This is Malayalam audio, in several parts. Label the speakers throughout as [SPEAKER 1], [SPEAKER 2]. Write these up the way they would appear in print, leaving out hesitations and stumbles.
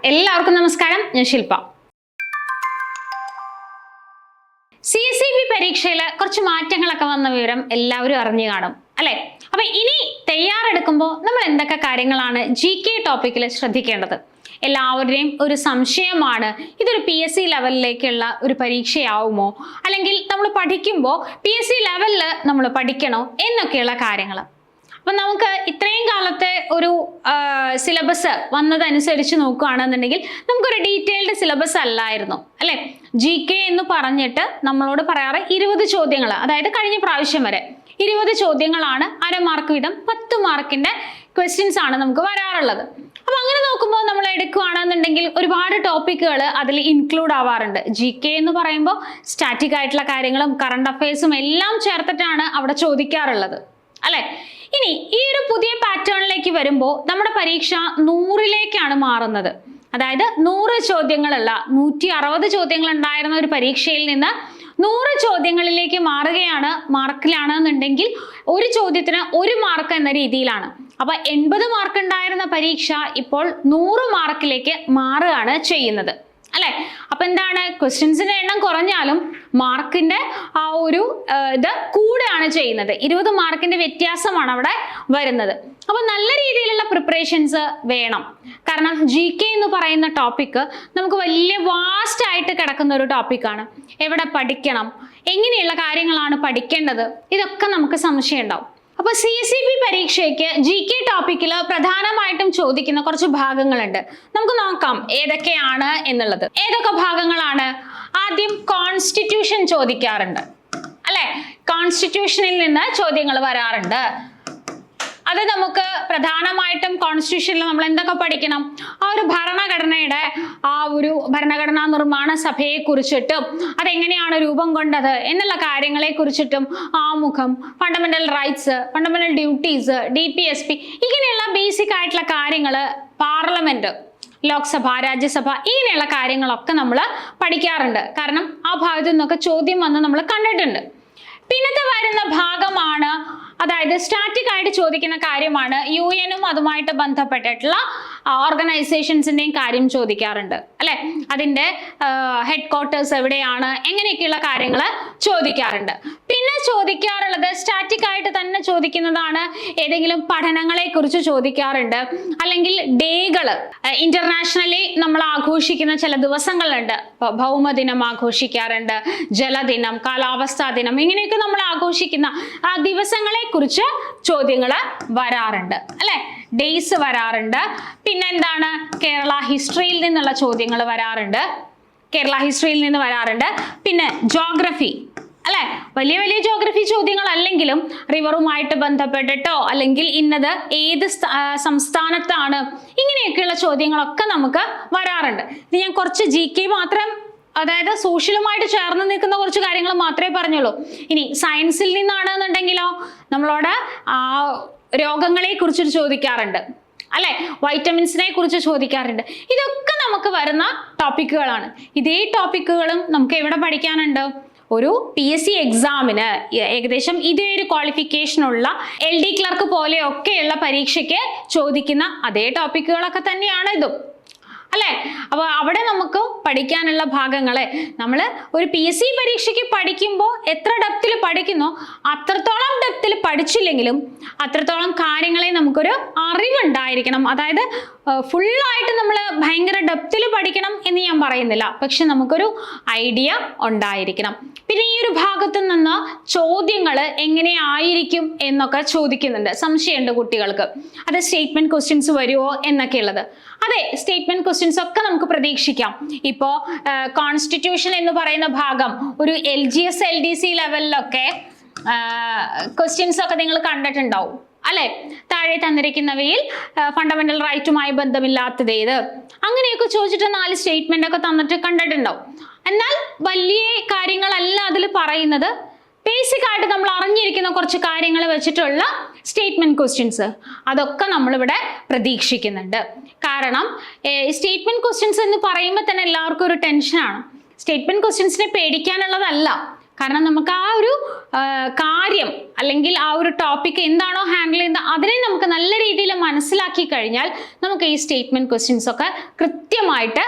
[SPEAKER 1] എല്ലാവർക്കും നമസ്കാരം. ഞാൻ ശില്പ. CSEB പരീക്ഷയിൽ കുറച്ച് മാറ്റങ്ങളൊക്കെ വന്ന വിവരം എല്ലാവരും അറിഞ്ഞു കാണും അല്ലെ? അപ്പൊ ഇനി തയ്യാറെടുക്കുമ്പോൾ നമ്മൾ എന്തൊക്കെ കാര്യങ്ങളാണ് GK ടോപ്പിക്കിൽ ശ്രദ്ധിക്കേണ്ടത്? എല്ലാവരുടെയും ഒരു സംശയമാണ്, ഇതൊരു PSC ലെവലിലേക്കുള്ള ഒരു പരീക്ഷയാവുമോ, അല്ലെങ്കിൽ നമ്മൾ പഠിക്കുമ്പോൾ PSC ലെവലിൽ നമ്മൾ പഠിക്കണോ എന്നൊക്കെയുള്ള കാര്യങ്ങൾ. അപ്പൊ നമുക്ക് ഇത്രയും കാലത്തെ ഒരു സിലബസ് വന്നതനുസരിച്ച് നോക്കുകയാണെന്നുണ്ടെങ്കിൽ നമുക്കൊരു ഡീറ്റെയിൽഡ് സിലബസ് അല്ലായിരുന്നു അല്ലെ? GK എന്ന് പറഞ്ഞിട്ട് നമ്മളോട് പറയാറ് 20 ചോദ്യങ്ങൾ, അതായത് കഴിഞ്ഞ പ്രാവശ്യം വരെ 20 ചോദ്യങ്ങളാണ്, അര മാർക്ക് വീതം 10 മാർക്കിന്റെ ക്വസ്റ്റ്യൻസ് ആണ് നമുക്ക് വരാറുള്ളത്. അപ്പൊ അങ്ങനെ നോക്കുമ്പോൾ നമ്മൾ എടുക്കുകയാണെന്നുണ്ടെങ്കിൽ ഒരുപാട് ടോപ്പിക്കുകൾ അതിൽ ഇൻക്ലൂഡ് ആവാറുണ്ട്. GK എന്ന് പറയുമ്പോൾ സ്റ്റാറ്റിക് ആയിട്ടുള്ള കാര്യങ്ങളും കറണ്ട് അഫയേഴ്സും എല്ലാം ചേർത്തിട്ടാണ് അവിടെ ചോദിക്കാറുള്ളത് അല്ലെ? ഇനി ഈ ഒരു പുതിയ പാറ്റേണിലേക്ക് വരുമ്പോൾ നമ്മുടെ പരീക്ഷ 100ലേക്കാണ് മാറുന്നത്. അതായത് 100 ചോദ്യങ്ങളല്ല, 160 ചോദ്യങ്ങൾ ഉണ്ടായിരുന്ന ഒരു പരീക്ഷയിൽ നിന്ന് 100 ചോദ്യങ്ങളിലേക്ക് മാറുകയാണ്. മാർക്കിലാണെന്നുണ്ടെങ്കിൽ ഒരു ചോദ്യത്തിന് 1 മാർക്ക് എന്ന രീതിയിലാണ്. അപ്പൊ 80 മാർക്ക് ഉണ്ടായിരുന്ന പരീക്ഷ ഇപ്പോൾ 100 മാർക്കിലേക്ക് മാറുകയാണ് ചെയ്യുന്നത് അല്ലെ? അപ്പൊ എന്താണ്, ക്വസ്റ്റ്യൻസിന്റെ എണ്ണം കുറഞ്ഞാലും മാർക്കിന്റെ ആ ഒരു ഇത് കൂടുകയാണ് ചെയ്യുന്നത്. 20 മാർക്കിന്റെ വ്യത്യാസമാണ് അവിടെ വരുന്നത്. അപ്പൊ നല്ല രീതിയിലുള്ള പ്രിപ്പറേഷൻസ് വേണം. കാരണം GK എന്ന് പറയുന്ന ടോപ്പിക്ക് നമുക്ക് വലിയ വാസ്റ്റ് ആയിട്ട് കിടക്കുന്ന ഒരു ടോപ്പിക്കാണ്. എവിടെ പഠിക്കണം, എങ്ങനെയുള്ള കാര്യങ്ങളാണ് പഠിക്കേണ്ടത്, ഇതൊക്കെ നമുക്ക് സംശയം ഉണ്ടാവും. അപ്പൊ CSEB പരീക്ഷയ്ക്ക് GK ടോപ്പിക്കിൽ പ്രധാനമായിട്ടും ചോദിക്കുന്ന കുറച്ച് ഭാഗങ്ങളുണ്ട്. നമുക്ക് നോക്കാം ഏതൊക്കെയാണ് എന്നുള്ളത്. ഏതൊക്കെ ഭാഗങ്ങളാണ്? ആദ്യം കോൺസ്റ്റിറ്റ്യൂഷൻ ചോദിക്കാറുണ്ട് അല്ലെ? കോൺസ്റ്റിറ്റ്യൂഷനിൽ നിന്ന് ചോദ്യങ്ങൾ വരാറുണ്ട്. അത് നമുക്ക് പ്രധാനമായിട്ടും കോൺസ്റ്റിറ്റ്യൂഷനിൽ നമ്മൾ എന്തൊക്കെ പഠിക്കണം? ആ ഒരു ഭരണഘടനയുടെ ആ ഒരു ഭരണഘടനാ നിർമ്മാണ സഭയെ കുറിച്ചിട്ടും അതെങ്ങനെയാണ് രൂപം കൊണ്ടത് എന്നുള്ള കാര്യങ്ങളെ കുറിച്ചിട്ടും, ആമുഖം, fundamental rights, fundamental duties, DPSP, ഇങ്ങനെയുള്ള ബേസിക് ആയിട്ടുള്ള കാര്യങ്ങൾ, പാർലമെന്റ്, ലോക്സഭ, രാജ്യസഭ, ഇങ്ങനെയുള്ള കാര്യങ്ങളൊക്കെ നമ്മൾ പഠിക്കാറുണ്ട്. കാരണം ആ ഭാഗത്തു നിന്നൊക്കെ ചോദ്യം വന്ന് നമ്മൾ കണ്ടിട്ടുണ്ട്. പിന്നത്തെ വരുന്ന ഭാഗമാണ്, അതായത് സ്റ്റാറ്റിക് ആയിട്ട് ചോദിക്കുന്ന കാര്യമാണ്, UN അതുമായിട്ട് ബന്ധപ്പെട്ടിട്ടുള്ള ഓർഗനൈസേഷൻസിന്റെയും കാര്യം ചോദിക്കാറുണ്ട് അല്ലെ? അതിന്റെ ഹെഡ് ക്വാർട്ടേഴ്സ് എവിടെയാണ്, എങ്ങനെയൊക്കെയുള്ള കാര്യങ്ങൾ ചോദിക്കാറുണ്ട്. പിന്നെ ചോദിക്കാറുള്ളത് സ്റ്റാറ്റിക് ആയിട്ട് തന്നെ ചോദിക്കുന്നതാണ്, ഏതെങ്കിലും പഠനങ്ങളെ കുറിച്ച് ചോദിക്കാറുണ്ട്, അല്ലെങ്കിൽ ഡേകള്, ഇന്റർനാഷണലി നമ്മൾ ആഘോഷിക്കുന്ന ചില ദിവസങ്ങളുണ്ട്. ഭൗമദിനം ആഘോഷിക്കാറുണ്ട്, ജലദിനം, കാലാവസ്ഥാ ദിനം, ഇങ്ങനെയൊക്കെ നമ്മൾ ആഘോഷിക്കുന്ന ആ ദിവസങ്ങളെ കുറിച്ച് ചോദ്യങ്ങൾ വരാറുണ്ട് അല്ലെ? ഡേയ്സ് വരാറുണ്ട്. പിന്നെ എന്താണ്, കേരള ഹിസ്റ്ററിയിൽ നിന്നുള്ള ചോദ്യങ്ങൾ വരാറുണ്ട്, കേരള ഹിസ്റ്ററിയിൽ നിന്ന് വരാറുണ്ട്. പിന്നെ ജോഗ്രഫി അല്ലെ? വലിയ വലിയ ജോഗ്രഫി ചോദ്യങ്ങൾ അല്ലെങ്കിലും റിവറുമായിട്ട് ബന്ധപ്പെട്ടിട്ടോ, അല്ലെങ്കിൽ ഇന്നത് ഏത് സംസ്ഥാനത്താണ്, ഇങ്ങനെയൊക്കെയുള്ള ചോദ്യങ്ങളൊക്കെ നമുക്ക് വരാറുണ്ട്. ഇത് ഞാൻ കുറച്ച് GK മാത്രം, അതായത് സോഷ്യലുമായിട്ട് ചേർന്ന് നിൽക്കുന്ന കുറച്ച് കാര്യങ്ങൾ മാത്രമേ പറഞ്ഞുള്ളൂ. ഇനി സയൻസിൽ നിന്നാണെന്നുണ്ടെങ്കിലോ നമ്മളോട് രോഗങ്ങളെ കുറിച്ച് ചോദിക്കാറുണ്ട് അല്ലെ? വൈറ്റമിൻസിനെ കുറിച്ച് ചോദിക്കാറുണ്ട്. ഇതൊക്കെ നമുക്ക് വരുന്ന ടോപ്പിക്കുകളാണ്. ഇതേ ടോപ്പിക്കുകളും നമുക്ക് എവിടെ പഠിക്കാനുണ്ട്? ഒരു PSC എക്സാമിന് ഏകദേശം ഇതേ ഒരു ക്വാളിഫിക്കേഷൻ ഉള്ള LD ക്ലർക്ക് പോലെയൊക്കെയുള്ള പരീക്ഷയ്ക്ക് ചോദിക്കുന്ന അതേ ടോപ്പിക്കുകളൊക്കെ തന്നെയാണ് ഇതും അല്ലെ? അപ്പൊ അവിടെ നമുക്ക് പഠിക്കാനുള്ള ഭാഗങ്ങളെ നമ്മൾ ഒരു PSC പരീക്ഷയ്ക്ക് പഠിക്കുമ്പോൾ എത്ര ഡെപ്തിൽ പഠിക്കുന്നോ അത്രത്തോളം ഡെപ്തിൽ പഠിച്ചില്ലെങ്കിലും അത്രത്തോളം കാര്യങ്ങളെ നമുക്കൊരു അറിവുണ്ടായിരിക്കണം. അതായത് ഫുള്ളായിട്ട് നമ്മൾ ഭയങ്കര ഡെപ്തിൽ പഠിക്കണം എന്ന് ഞാൻ പറയുന്നില്ല, പക്ഷെ നമുക്കൊരു ഐഡിയ ഉണ്ടായിരിക്കണം. പിന്നെ ഈ ഒരു ഭാഗത്തു നിന്ന് ചോദ്യങ്ങൾ എങ്ങനെയായിരിക്കും എന്നൊക്കെ ചോദിക്കുന്നുണ്ട്. സംശയമുണ്ട് കുട്ടികൾക്ക്, അത് സ്റ്റേറ്റ്മെന്റ് ക്വസ്റ്റ്യൻസ് വരുമോ എന്നൊക്കെ ഉള്ളത്. അതെ, സ്റ്റേറ്റ്മെന്റ് ക്വസ്റ്റ്യൻസ് ഒക്കെ നമുക്ക് പ്രതീക്ഷിക്കാം. ഇപ്പോ കോൺസ്റ്റിറ്റ്യൂഷൻ എന്ന് പറയുന്ന ഭാഗം ഒരു LGS LDC ലെവലിലൊക്കെ ക്വസ്റ്റ്യൻസ് ഒക്കെ നിങ്ങൾ കണ്ടിട്ടുണ്ടാവും അല്ലെ? താഴെ തന്നിരിക്കുന്നവയിൽ ഫണ്ടമെന്റൽ റൈറ്റുമായി ബന്ധമില്ലാത്തത് ഏത്, അങ്ങനെയൊക്കെ ചോദിച്ചിട്ട് 4 സ്റ്റേറ്റ്മെന്റ് ഒക്കെ തന്നിട്ട് കണ്ടിട്ടുണ്ടാവും. എന്നാൽ വലിയ കാര്യങ്ങളല്ല അതിൽ പറയുന്നത്, ബേസിക് ആയിട്ട് നമ്മൾ അറിഞ്ഞിരിക്കുന്ന കുറച്ച് കാര്യങ്ങൾ വെച്ചിട്ടുള്ള സ്റ്റേറ്റ്മെന്റ് ക്വസ്റ്റ്യൻസ് അതൊക്കെ നമ്മളിവിടെ പ്രതീക്ഷിക്കുന്നുണ്ട്. കാരണം സ്റ്റേറ്റ്മെന്റ് ക്വസ്റ്റ്യൻസ് എന്ന് പറയുമ്പോൾ തന്നെ എല്ലാവർക്കും ഒരു ടെൻഷനാണ്. സ്റ്റേറ്റ്മെന്റ് ക്വസ്റ്റ്യൻസിനെ പേടിക്കാനുള്ളതല്ല. കാരണം നമുക്ക് ആ ഒരു കാര്യം അല്ലെങ്കിൽ ആ ഒരു ടോപ്പിക് എന്താണോ ഹാൻഡിൽ ചെയ്യുന്നത് അതിനെ നമുക്ക് നല്ല രീതിയിൽ മനസ്സിലാക്കി കഴിഞ്ഞാൽ നമുക്ക് ഈ സ്റ്റേറ്റ്മെന്റ് ക്വസ്റ്റ്യൻസ് ഒക്കെ കൃത്യമായിട്ട്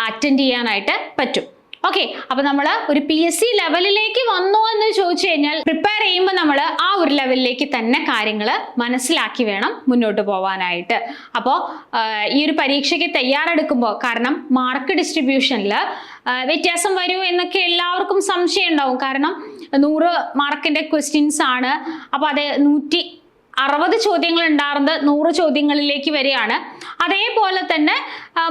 [SPEAKER 1] അറ്റൻഡ് ചെയ്യാനായിട്ട് പറ്റും. ഓക്കെ, അപ്പൊ നമ്മൾ ഒരു PSC ലെവലിലേക്ക് വന്നോ എന്ന് ചോദിച്ചു കഴിഞ്ഞാൽ പ്രിപ്പയർ ചെയ്യുമ്പോൾ നമ്മൾ ആ ഒരു ലെവലിലേക്ക് തന്നെ കാര്യങ്ങൾ മനസ്സിലാക്കി വേണം മുന്നോട്ട് പോവാനായിട്ട്. അപ്പോൾ ഈ ഒരു പരീക്ഷയ്ക്ക് തയ്യാറെടുക്കുമ്പോൾ, കാരണം മാർക്ക് ഡിസ്ട്രിബ്യൂഷനിൽ വ്യത്യാസം വരൂ എന്നൊക്കെ എല്ലാവർക്കും സംശയം ഉണ്ടാവും. കാരണം 100 മാർക്കിന്റെ ക്വസ്റ്റ്യൻസ് ആണ്. അപ്പൊ അത് 160 ചോദ്യങ്ങൾ ഉണ്ടായിരുന്നത് 100 ചോദ്യങ്ങളിലേക്ക് വരികയാണ്. അതേപോലെ തന്നെ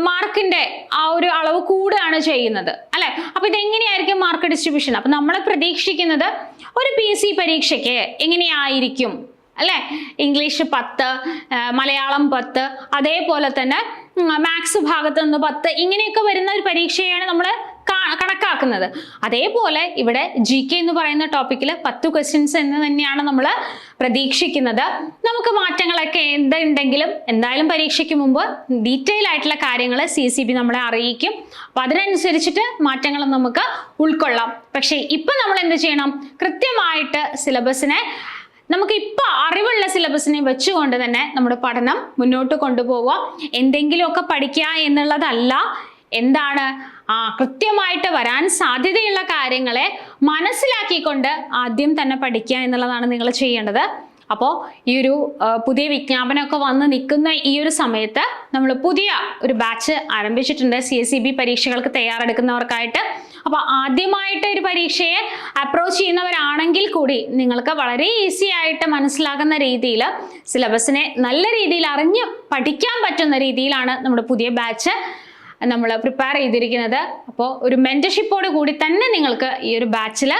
[SPEAKER 1] മാർക്കിന്റെ ആ ഒരു അളവ് കൂടുകയാണ് ചെയ്യുന്നത്, അല്ലെ? അപ്പൊ ഇതെങ്ങനെയായിരിക്കും മാർക്ക് ഡിസ്ട്രിബ്യൂഷൻ? അപ്പൊ നമ്മൾ പ്രതീക്ഷിക്കുന്നത് ഒരു PSC പരീക്ഷയ്ക്ക് എങ്ങനെയായിരിക്കും, അല്ലെ? ഇംഗ്ലീഷ് 10, മലയാളം 10, അതേപോലെ തന്നെ മാത്സ് ഭാഗത്ത് നിന്ന് 10, ഇങ്ങനെയൊക്കെ വരുന്ന ഒരു പരീക്ഷയാണ് നമ്മൾ കണക്കാക്കുന്നത്. അതേപോലെ ഇവിടെ GK എന്ന് പറയുന്ന ടോപ്പിക്കിൽ 10 ക്വസ്റ്റ്യൻസ് എന്ന് തന്നെയാണ് നമ്മൾ പ്രതീക്ഷിക്കുന്നത്. നമുക്ക് മാറ്റങ്ങളൊക്കെ എന്തുണ്ടെങ്കിലും എന്തായാലും പരീക്ഷയ്ക്ക് മുമ്പ് ഡീറ്റെയിൽ ആയിട്ടുള്ള കാര്യങ്ങൾ CCB നമ്മളെ അറിയിക്കും. അപ്പൊ അതിനനുസരിച്ചിട്ട് മാറ്റങ്ങൾ നമുക്ക് ഉൾക്കൊള്ളാം. പക്ഷേ ഇപ്പൊ നമ്മൾ എന്ത് ചെയ്യണം? കൃത്യമായിട്ട് സിലബസിനെ, നമുക്ക് ഇപ്പൊ അറിവുള്ള സിലബസിനെ വെച്ചുകൊണ്ട് തന്നെ നമ്മുടെ പഠനം മുന്നോട്ട് കൊണ്ടുപോവുക. എന്തെങ്കിലുമൊക്കെ പഠിക്കുക എന്നുള്ളതല്ല. എന്താണ്? കൃത്യമായിട്ട് വരാൻ സാധ്യതയുള്ള കാര്യങ്ങളെ മനസ്സിലാക്കിക്കൊണ്ട് ആദ്യം തന്നെ പഠിക്കുക എന്നുള്ളതാണ് നിങ്ങൾ ചെയ്യേണ്ടത്. അപ്പോൾ ഈ ഒരു പുതിയ വിജ്ഞാപനമൊക്കെ വന്ന് നിൽക്കുന്ന ഈ ഒരു സമയത്ത് നമ്മൾ പുതിയ ഒരു ബാച്ച് ആരംഭിച്ചിട്ടുണ്ട് CSEB പരീക്ഷകൾക്ക് തയ്യാറെടുക്കുന്നവർക്കായിട്ട്. അപ്പോൾ ആദ്യമായിട്ട് ഒരു പരീക്ഷയെ അപ്രോച്ച് ചെയ്യുന്നവരാണെങ്കിൽ കൂടി നിങ്ങൾക്ക് വളരെ ഈസി ആയിട്ട് മനസ്സിലാകുന്ന രീതിയിൽ സിലബസിനെ നല്ല രീതിയിൽ അറിഞ്ഞ് പഠിക്കാൻ പറ്റുന്ന രീതിയിലാണ് നമ്മുടെ പുതിയ ബാച്ച് നമ്മൾ പ്രിപ്പയർ ചെയ്തിരിക്കുന്നത്. അപ്പോൾ ഒരു മെന്റർഷിപ്പോട് കൂടി തന്നെ നിങ്ങൾക്ക് ഈ ഒരു ബാച്ചിൽ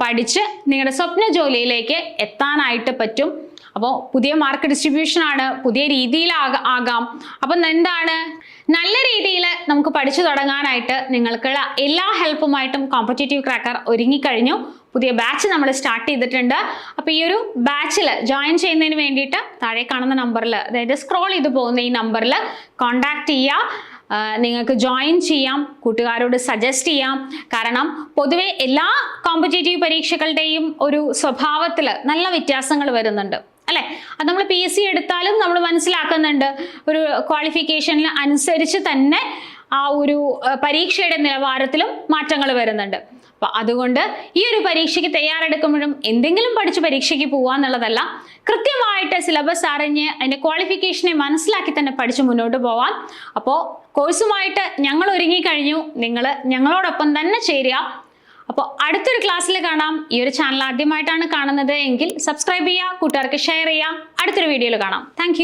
[SPEAKER 1] പഠിച്ച് നിങ്ങളുടെ സ്വപ്ന ജോലിയിലേക്ക് എത്താനായിട്ട് പറ്റും. അപ്പോൾ പുതിയ മാർക്ക് ഡിസ്ട്രിബ്യൂഷൻ ആണ്, പുതിയ രീതിയിൽ ആകാം. അപ്പം എന്താണ്, നല്ല രീതിയിൽ നമുക്ക് പഠിച്ചു തുടങ്ങാനായിട്ട് നിങ്ങൾക്കുള്ള എല്ലാ ഹെൽപ്പുമായിട്ടും കോമ്പറ്റേറ്റീവ് ക്രാക്കർ ഒരുങ്ങിക്കഴിഞ്ഞു. പുതിയ ബാച്ച് നമ്മൾ സ്റ്റാർട്ട് ചെയ്തിട്ടുണ്ട്. അപ്പോൾ ഈ ഒരു ബാച്ചിൽ ജോയിൻ ചെയ്യുന്നതിന് വേണ്ടിയിട്ട് താഴെ കാണുന്ന നമ്പറിൽ, അതായത് സ്ക്രോൾ ചെയ്ത് പോകുന്ന ഈ നമ്പറിൽ കോൺടാക്ട് ചെയ്യുക. നിങ്ങൾക്ക് ജോയിൻ ചെയ്യാം, കൂട്ടുകാരോട് സജസ്റ്റ് ചെയ്യാം. കാരണം പൊതുവെ എല്ലാ കോമ്പറ്റേറ്റീവ് പരീക്ഷകളുടെയും ഒരു സ്വഭാവത്തിൽ നല്ല വ്യത്യാസങ്ങൾ വരുന്നുണ്ട്, അല്ലെ? അത് നമ്മൾ PSC എടുത്താലും നമ്മൾ മനസ്സിലാക്കുന്നുണ്ട്. ഒരു ക്വാളിഫിക്കേഷനിൽ അനുസരിച്ച് തന്നെ ആ ഒരു പരീക്ഷയുടെ നിലവാരത്തിലും മാറ്റങ്ങൾ വരുന്നുണ്ട്. അപ്പൊ അതുകൊണ്ട് ഈ ഒരു പരീക്ഷയ്ക്ക് തയ്യാറെടുക്കുമ്പോഴും എന്തെങ്കിലും പഠിച്ച് പരീക്ഷയ്ക്ക് പോവാന്നുള്ളതല്ല, കൃത്യമായിട്ട് സിലബസ് അറിഞ്ഞ് അതിന്റെ ക്വാളിഫിക്കേഷനെ മനസ്സിലാക്കി തന്നെ പഠിച്ച് മുന്നോട്ട് പോവാൻ. അപ്പോൾ കോഴ്സുമായിട്ട് ഞങ്ങൾ ഒരുങ്ങിക്കഴിഞ്ഞു. നിങ്ങൾ ഞങ്ങളോടൊപ്പം തന്നെ ചേരുക. അപ്പോൾ അടുത്തൊരു ക്ലാസ്സിൽ കാണാം. ഈ ഒരു ചാനൽ ആദ്യമായിട്ടാണ് കാണുന്നത് എങ്കിൽ സബ്സ്ക്രൈബ് ചെയ്യുക, കൂട്ടുകാർക്ക് ഷെയർ ചെയ്യുക. അടുത്തൊരു വീഡിയോയിൽ കാണാം. താങ്ക്